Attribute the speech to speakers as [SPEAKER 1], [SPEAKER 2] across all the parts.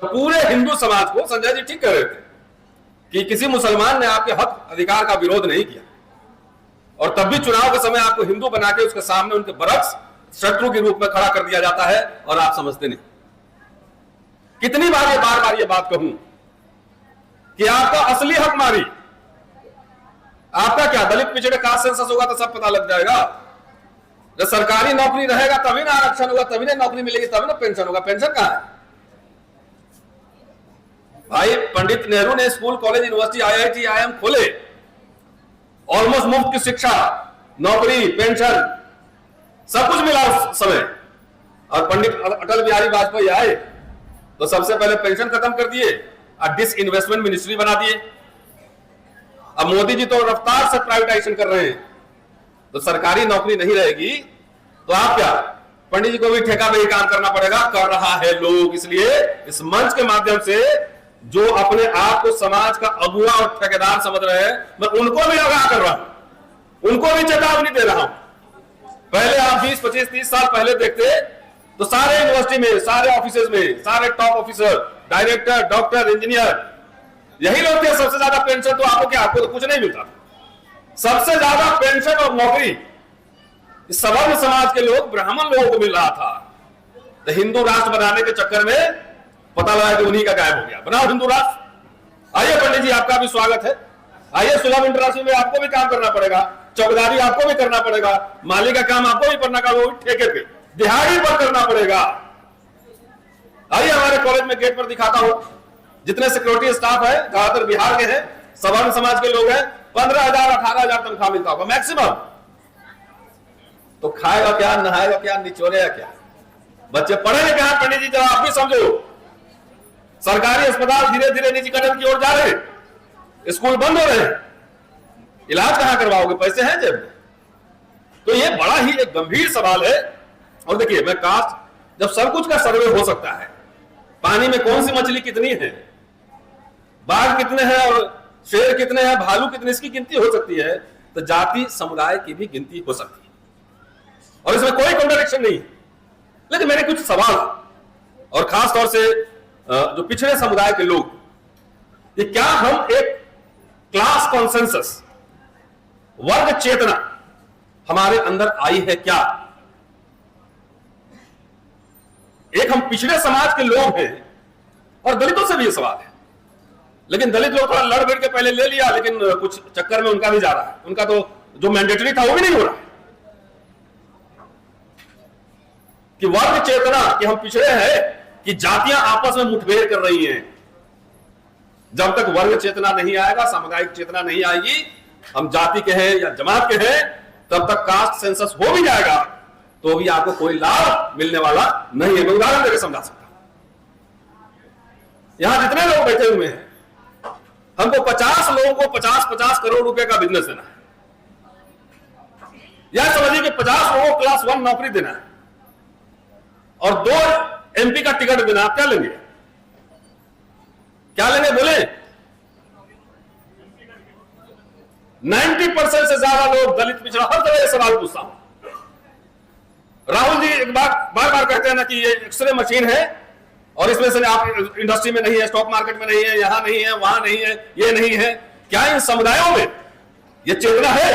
[SPEAKER 1] पूरे हिंदू समाज को संजय जी ठीक कह रहे थे कि किसी मुसलमान ने आपके हक अधिकार का विरोध नहीं किया, और तब भी चुनाव के समय आपको हिंदू बना के उसके सामने उनके बरक्स शत्रु के रूप में खड़ा कर दिया जाता है और आप समझते नहीं। कितनी बार बार ये बात कहूं कि आपका असली हक मारी, आपका क्या दलित पिछड़े कास्ट सेंसस होगा तो सब पता लग जाएगा। जब सरकारी नौकरी रहेगा तभी ना आरक्षण होगा, तभी ना नौकरी मिलेगी, तभी ना पेंशन होगा। पेंशन कहां है भाई? पंडित नेहरू ने school, college, university, IIT, IIM खोले, ऑलमोस्ट मुफ्त की शिक्षा, नौकरी, पेंशन सब कुछ मिला उस समय। और पंडित अटल बिहारी वाजपेयी आए तो सबसे पहले पेंशन खत्म कर दिए और डिसइन्वेस्टमेंट मिनिस्ट्री बना दिए। अब मोदी जी तो रफ्तार से प्राइवेटाइजेशन कर रहे हैं, तो सरकारी नौकरी नहीं रहेगी तो आप क्या, पंडित जी को भी ठेका पे ही काम करना पड़ेगा। कर रहा है लोग। इसलिए इस मंच के माध्यम से जो अपने आप को समाज का अगुआ और ठेकेदार समझ रहे हैं, मैं उनको भी आगाह कर रहा हूं, उनको भी चेतावनी दे रहा हूं। पहले आप 20, 25, 30 साल पहले देखते तो सारे यूनिवर्सिटी में, सारे ऑफिसेज में, सारे top officer, director, doctor, engineer, यही लोग थे। सबसे ज्यादा पेंशन तो आपको क्या, आपको तो कुछ नहीं मिलता। सबसे ज्यादा पेंशन और नौकरी सवर्ण समाज के लोग, ब्राह्मण लोगों को मिल रहा था। तो हिंदू राष्ट्र बनाने के चक्कर में पता लगा कि उन्हीं का गायब हो गया। बनाओ हिंदू राष्ट्र। आइए पंडित जी, आपका भी स्वागत है। आइए सुलभ इंटरनेशनल में आपको भी काम करना पड़ेगा, चौकीदारी आपको भी करना पड़ेगा, माली का काम आपको भी करना पड़ेगा, वो भी ठेके पे, दिहाड़ी पर करना पड़ेगा। आइए हमारे कॉलेज में गेट पर दिखाता हूं, जितने सिक्योरिटी स्टाफ है ज्यादातर बिहार के हैं, सवर्ण समाज के लोग हैं। 15,000, 18,000 तनख्वाह मिलता होगा मैक्सिमम। तो खाएगा क्या, नहाएगा क्या, निचोड़ेगा क्या? बच्चे पढ़े लिखे हैं पंडित जी, जरा आप भी समझो। सरकारी अस्पताल धीरे धीरे निजीकरण की ओर जा रहे, स्कूल बंद हो रहे हैं, इलाज कहां करवाओगे? पैसे हैं जेब में? तो ये बड़ा ही एक गंभीर सवाल है। और देखिए, मैं कास्ट, जब सब कुछ का सर्वे हो सकता है, पानी में कौन सी मछली कितनी है, बाघ कितने हैं और शेर कितने हैं, भालू कितने, इसकी गिनती हो सकती है, तो जाति समुदाय की भी गिनती हो सकती है और इसमें कोई कॉन्ट्रडिक्शन नहीं है। लेकिन मेरे कुछ सवाल, और खास तौर से जो पिछड़े समुदाय के लोग, ये क्या हम एक क्लास कॉन्सेंसस, वर्ग चेतना हमारे अंदर आई है क्या? एक हम पिछड़े समाज के लोग हैं, और दलितों से भी ये सवाल है। लेकिन दलित लोग थोड़ा लड़ भिड़ के पहले ले लिया, लेकिन कुछ चक्कर में उनका भी जा रहा है। उनका तो जो मैंडेटरी था वो भी नहीं हो रहा है कि वर्ग चेतना, कि हम पिछड़े हैं, कि जातियां आपस में मुठभेड़ कर रही हैं। जब तक वर्ग चेतना नहीं आएगा, सामुदायिक चेतना नहीं आएगी, हम जाति के हैं या जमात के हैं, तब तक कास्ट सेंसस हो भी जाएगा तो भी आपको कोई लाभ मिलने वाला नहीं है। मैं उदाहरण देकर समझा सकता हूं। यहां जितने लोग बैठे हुए हैं, हमको 50 लोगों को 50-50 करोड़ रुपए का बिजनेस देना है। यह समझिए कि 50 लोगों को क्लास 1 नौकरी देना है और 2 MP का टिकट देना। आप क्या लेंगे? क्या लेंगे बोले? 90% से ज्यादा लोग दलित पिछड़ा, हर तरह से सवाल पूछता हूं। राहुल जी एक बार बार कहते हैं ना कि ये एक्सरे मशीन है और इसमें से आप इंडस्ट्री में नहीं है, स्टॉक मार्केट में नहीं है, यहां नहीं है, वहां नहीं है, ये नहीं है। क्या इन समुदायों में ये चेतना है?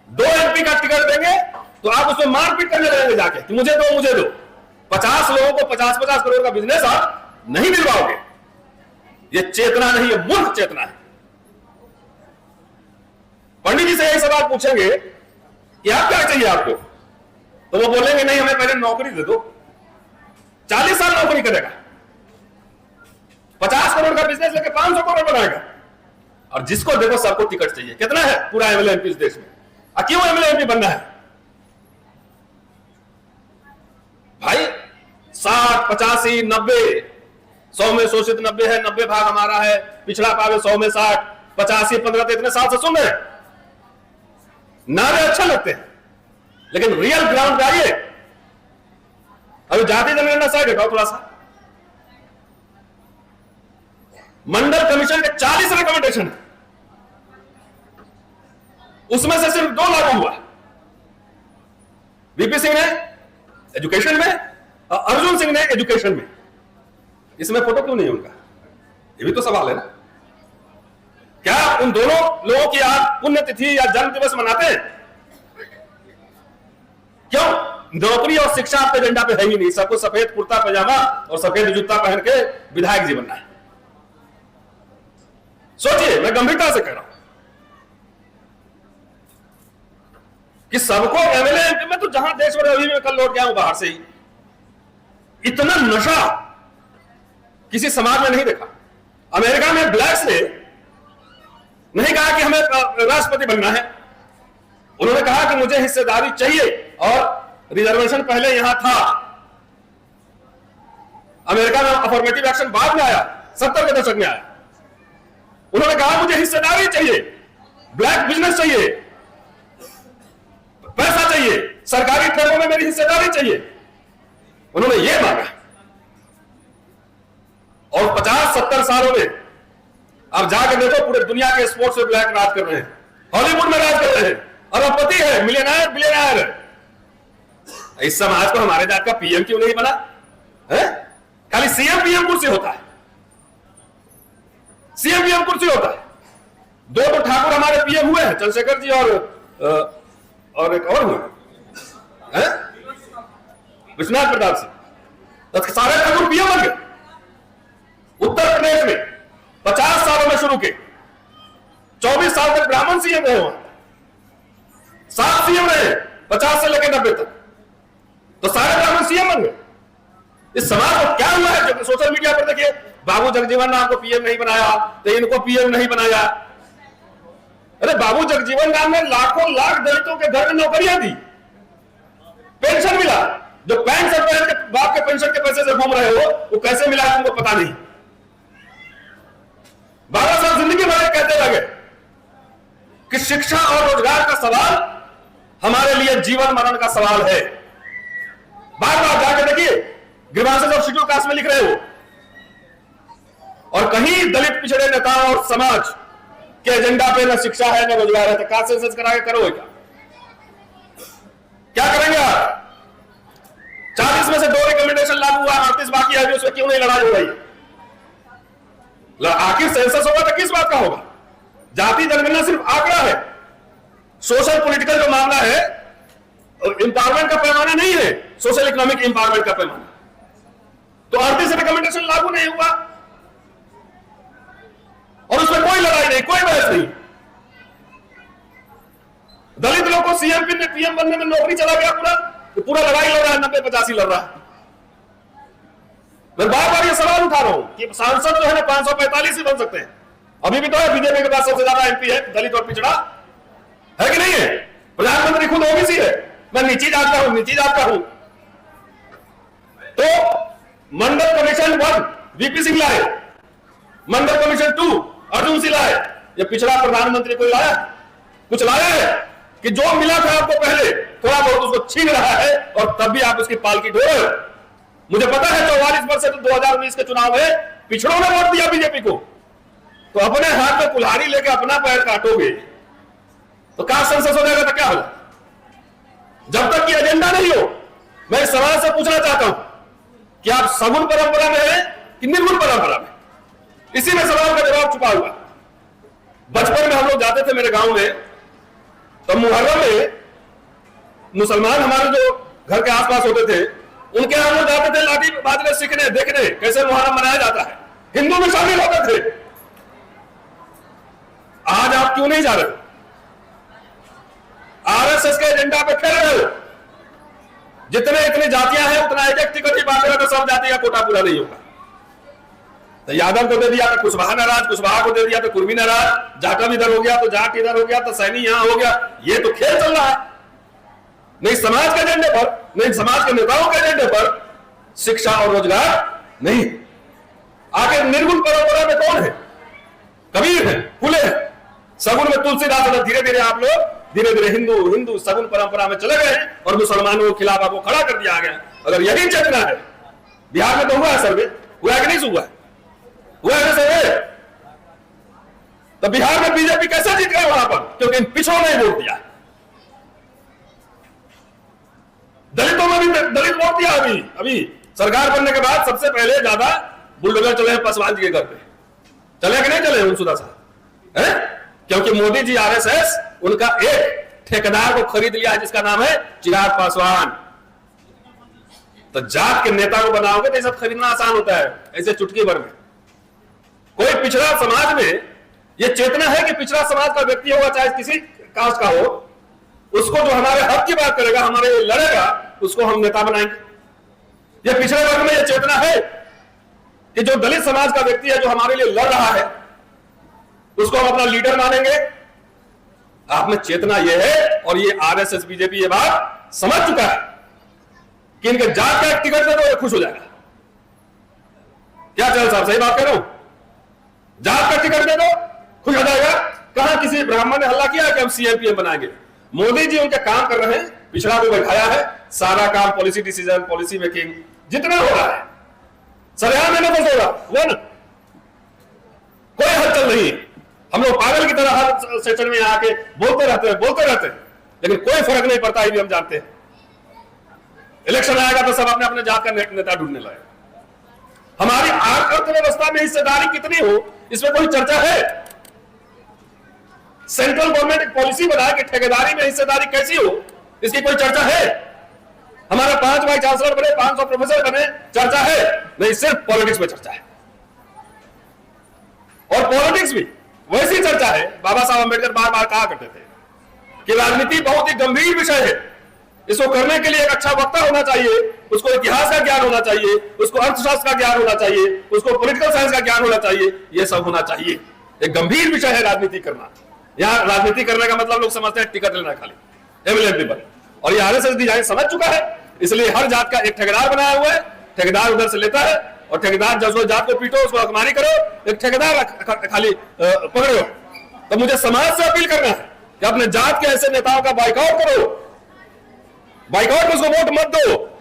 [SPEAKER 1] 2 MP का टिकट देंगे तो आप उसमें मारपीट करने लगेंगे जाके कि मुझे दो, मुझे दो। 50 लोगों को 50-50 करोड़ का बिजनेस आप नहीं दिलवाओगे। ये चेतना नहीं है, मूर्ख चेतना है। पंडित जी से यही सवाल पूछेंगे कि आप क्या चाहिए आपको, तो वो बोलेंगे नहीं, हमें पहले नौकरी दे दो। 40 साल नौकरी करेगा, 50 करोड़ का बिजनेस लेके 500 करोड़ बनाएगा, और जिसको देखो सबको टिकट चाहिए। कितना है पूरा MLA MP इस देश में? क्यों MLA MP बनना है भाई? 60, 85, 90, 100 में शोषित 90 है, 90 भाग हमारा है, पिछड़ा पावे 100 में 60, 85, 15 तो इतने साल से सुन रहे, नारे अच्छा लगते हैं, लेकिन रियल ग्राउंड पे आइए। अभी जाति जनगणना साइड हटाओ थोड़ा सा। मंडल कमीशन के 40 रिकमेंडेशन है, उसमें से सिर्फ 2 लागू हुआ। VP सिंह ने एजुकेशन में अर्जुन सिंह ने एजुकेशन में, इसमें फोटो क्यों नहीं है उनका? ये भी तो सवाल है ना। क्या उन दोनों लोगों की आप पुण्यतिथि या जन्म दिवस मनाते हैं? क्यों? नौकरी और शिक्षा आपके एजेंडा पे है ही नहीं। सबको सफेद कुर्ता पैजामा और सफेद जूता पहन के विधायक जी बनना है। सोचिए, मैं गंभीरता से कह रहा हूं कि सबको एमएलए में तो जहां देश में अभी मैं कल लौट गया हूं बाहर से ही, इतना नशा किसी समाज में नहीं देखा। अमेरिका में ब्लैक्स ने नहीं कहा कि हमें राष्ट्रपति बनना है, उन्होंने कहा कि मुझे हिस्सेदारी चाहिए, और रिजर्वेशन पहले यहां था। अमेरिका में अफर्मेटिव एक्शन बाद में आया, 70 के दशक में आया। उन्होंने कहा मुझे हिस्सेदारी चाहिए, ब्लैक बिजनेस चाहिए, पैसा चाहिए, सरकारी ठेकों में मेरी हिस्सेदारी चाहिए, उन्होंने यह मांगा। और 50-70 सालों में आप जाकर देखो, पूरे दुनिया के स्पोर्ट्स में ब्लैक राज कर रहे हैं, हॉलीवुड में राज कर रहे हैं, अरबपति है, मिलियनर बिलियनर है। इस समाज को हमारे जात का पीएम क्यों नहीं बना है? खाली सीएम पीएम कुर्सी होता है, सीएम पीएम कुर्सी होता है। दो तो ठाकुर हमारे पीएम हुए हैं, चंद्रशेखर जी और एक और हुए हैं, विश्वनाथ प्रताप सिंह, तो सारे ठाकुर पीएम बन गए। उत्तर प्रदेश में 50 सालों में शुरू के 24 साल तक ब्राह्मण सीएम रहे, वहां 7 सीएम रहे, 50 से लेकर 90 तक, तो सारे ब्राह्मण सीएम बन गए। इस समाज को क्या हुआ है? जो सोशल मीडिया पर देखिए, बाबू जगजीवन राम को पीएम नहीं बनाया तो इनको पीएम नहीं बनाया। अरे बाबू जगजीवन राम ने लाखों लाख दलितों के घर में नौकरियां दी, पेंशन मिला। जो पैंट शर्ट पहन के बाप के पेंशन के पैसे से घूम रहे हो, वो कैसे मिला तुमको पता नहीं। 12 साल जिंदगी भर कहते लगे कि शिक्षा और रोजगार का सवाल हमारे लिए जीवन मरण का सवाल है। बार बार जाकर देखिए, ग्रीवांसेस ऑफ शेड्यूल कास्ट में लिख रहे हो, और कहीं दलित पिछड़े नेताओं और समाज के एजेंडा पे न शिक्षा है न रोजगार है, तो कास्ट सेंसस करा के करोगे क्या करेंगे आप? 40 में से 2 रिकमेंडेशन लागू हुआ, 38 बाकी है, उसमें क्यों नहीं लड़ाई हो रही? आखिर सेंसस होगा तो किस बात का होगा? जाति जनगणना सिर्फ आंकड़ा है। सोशल पॉलिटिकल जो मामला है, इंपावरमेंट का पैमाना नहीं है, सोशल इकोनॉमिक इंपावरमेंट का पैमाना। तो 38 रिकमेंडेशन लागू नहीं हुआ और उसमें कोई लड़ाई नहीं, कोई बहस नहीं। दलित लोग को सीएम पीएम बनने में नौकरी चला गया, पूरा लड़ाई लड़ रहा है, 90-85 लड़ रहा है। मैं बार बार ये सवाल उठा रहा हूं कि सांसद जो है ना 545 ही बन सकते हैं। अभी भी तो है, बीजेपी के पास सबसे ज्यादा एमपी है दलित और पिछड़ा, है कि नहीं है? प्रधानमंत्री खुद ओबीसी है। मैं नीची जात का हूं। तो मंडल कमीशन 1 वीपी सिंह लाए, मंडल कमीशन 2 अर्जुन सिंह लाए। ये पिछड़ा प्रधानमंत्री कोई लाया? कुछ लाया है कि जो मिला था आपको पहले थोड़ा बहुत उसको छीन रहा है, और तब भी आप उसकी पालकी ढो रहे हो। मुझे पता है 44% 2019 के चुनाव में पिछड़ों ने वोट दिया बीजेपी को, तो अपने हाथ में कुल्हाड़ी लेके अपना पैर काटोगे तो कास्ट सेंसस हो जाएगा तो क्या होगा? जब तक कि एजेंडा नहीं हो, मैं इस सवाल से पूछना चाहता हूं कि आप सगुन परंपरा में हैं कि निर्गुण परंपरा में? इसी में सवाल का जवाब छुपा हुआ। बचपन में हम लोग जाते थे मेरे गांव में, तो मुहर्रम में मुसलमान हमारे जो घर के आसपास होते थे, उनके यहां लोग जाते थे लाठी बाजरे सीखने, देखने कैसे मुहर्रम मनाया जाता है। हिंदू में शामिल होते थे। आज आप क्यों नहीं जा रहे? आरएसएस के एजेंडा पे खेल रहे हो। जितने इतनी जातियां हैं उतना एक टिकट ही बांटेगा तो सब जाति का कोटा पूरा नहीं होगा। तो यादव को दे दिया तो कुशवाहा नाराज, कुशवाहा को दे दिया तो कुर्मी नाराज, जाटव इधर हो गया तो जाट इधर हो गया, तो सैनी यहां हो गया। ये तो खेल चल रहा है। नहीं समाज के एजेंडे पर, नहीं समाज के नेताओं के एजेंडे पर शिक्षा और रोजगार नहीं। आखिर निर्गुण परंपरा में कौन है? कबीर है, फुले है, सगुन में तुलसीदास है। धीरे धीरे आप लोग धीरे हिंदू सगुन परंपरा में चले गए और मुसलमानों के खिलाफ आपको खड़ा कर दिया गया। अगर यही चेतना है, बिहार में तो हुआ है सर्वे, हुआ है कि नहीं हुआ है? हुआ है सर्वे। तो बिहार में बीजेपी कैसे जीत गए वहां पर? क्योंकि इन पिछड़ों ने वोट दिया। दलितों में भी दलित वोट दिया। अभी सरकार बनने के बाद सबसे पहले ज्यादा बुलडोजर चले पासवान जी के घर पे, चले कि नहीं चले उनसुदा साहब है? क्योंकि मोदी जी आरएसएस उनका एक ठेकेदार को खरीद लिया है जिसका नाम है चिराग पासवान। तो जात के नेता को बनाओगे तो सब खरीदना आसान होता है ऐसे चुटकी भर में। कोई पिछड़ा समाज में यह चेतना है कि पिछड़ा समाज का व्यक्ति होगा चाहे किसी कास्ट का हो, उसको जो हमारे हक की बात करेगा, हमारे लिए लड़ेगा, उसको हम नेता बनाएंगे। यह पिछड़े वर्ग में यह चेतना है कि जो दलित समाज का व्यक्ति है जो हमारे लिए लड़ रहा है उसको हम अपना लीडर मानेंगे। आप में चेतना यह है और ये आरएसएस बीजेपी ये बात समझ चुका है कि इनके जात का एक टिकट दे दो ये खुश हो जाएगा। क्या चल साहब सही बात कह रहा हूं? जात का टिकट दे दो खुश हो जाएगा। कहां किसी ब्राह्मण ने हल्ला किया कि हम सीएम पीएम बनाएंगे? मोदी जी उनके काम कर रहे हैं, पिछड़ा को बैठाया है, सारा काम पॉलिसी डिसीजन, पॉलिसी मेकिंग जितना हो रहा है सरेआम में बस होगा वो ना, कोई हलचल नहीं। हम लोग पागल की तरह हर सेशन में आके बोलते रहते हैं लेकिन कोई फर्क नहीं पड़ता। भी हम जानते हैं इलेक्शन आएगा तो सब अपने अपने जात का नेता ढूंढने लगे। हमारी अर्थव्यवस्था में हिस्सेदारी कितनी हो इसमें कोई चर्चा है? सेंट्रल गवर्नमेंट एक पॉलिसी बनाए कि ठेकेदारी में हिस्सेदारी कैसी हो, इसकी कोई चर्चा है? हमारा 5 वाइस चांसलर बने, 500 प्रोफेसर बने, चर्चा है? नहीं, सिर्फ पॉलिटिक्स में चर्चा है। और पॉलिटिक्स भी वैसी चर्चा है, बाबा साहब अंबेडकर बार बार कहा करते थे कि राजनीति बहुत ही गंभीर विषय है, इसको करने के लिए एक अच्छा वक्ता होना चाहिए, उसको इतिहास का ज्ञान होना चाहिए, उसको अर्थशास्त्र का ज्ञान होना चाहिए, उसको पॉलिटिकल साइंस का ज्ञान होना चाहिए, ये सब होना चाहिए। एक गंभीर विषय है राजनीति करना। यहां राजनीति करने का मतलब लोग समझते हैं टिकट लेना खाली एवेलेबल, और ये आरएसएस डिजाइन समझ चुका है, इसलिए हर जात का एक ठेकेदार बनाया हुआ है। ठेकेदार उधर से लेता है और ठेकेदार जब जात को पीटो, उसको हकमारी करो, एक ठेकेदार खाली पकड़ो। तो मुझे समाज से अपील करना है कि अपने जात के ऐसे नेताओं का बाइकआउट करो, बाइकआउट उसको वोट मत दो।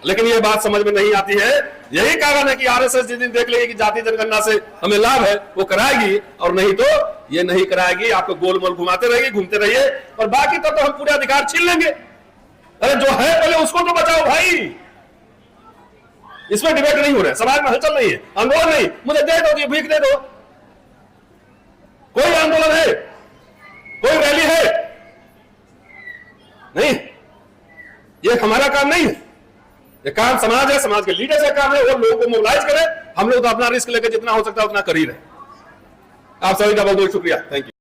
[SPEAKER 1] लेकिन ये बात समझ में नहीं आती है। यही कारण है कि आरएसएस जिस दिन देख लेगी कि जाति जनगणना से हमें लाभ है वो कराएगी, और नहीं तो ये नहीं कराएगी। आपको गोल मोल घुमाते रहिए, घूमते रहिए, और बाकी तब तो हम पूरे अधिकार छीन लेंगे। अरे जो है पहले उसको तो बचाओ भाई। इसमें डिबेट नहीं हो रहा है, समाज में हलचल नहीं है, आंदोलन नहीं, मुझे दे दो, भीख दे दो। कोई आंदोलन है, कोई रैली है नहीं, ये हमारा काम नहीं है। ये काम समाज है, समाज के लीडर्स का काम है, वो लोगों को मोबिलाइज करें। हम लोग तो अपना रिस्क लेकर जितना हो सकता है उतना कर ही रहे। आप सभी का बहुत बहुत शुक्रिया, थैंक यू।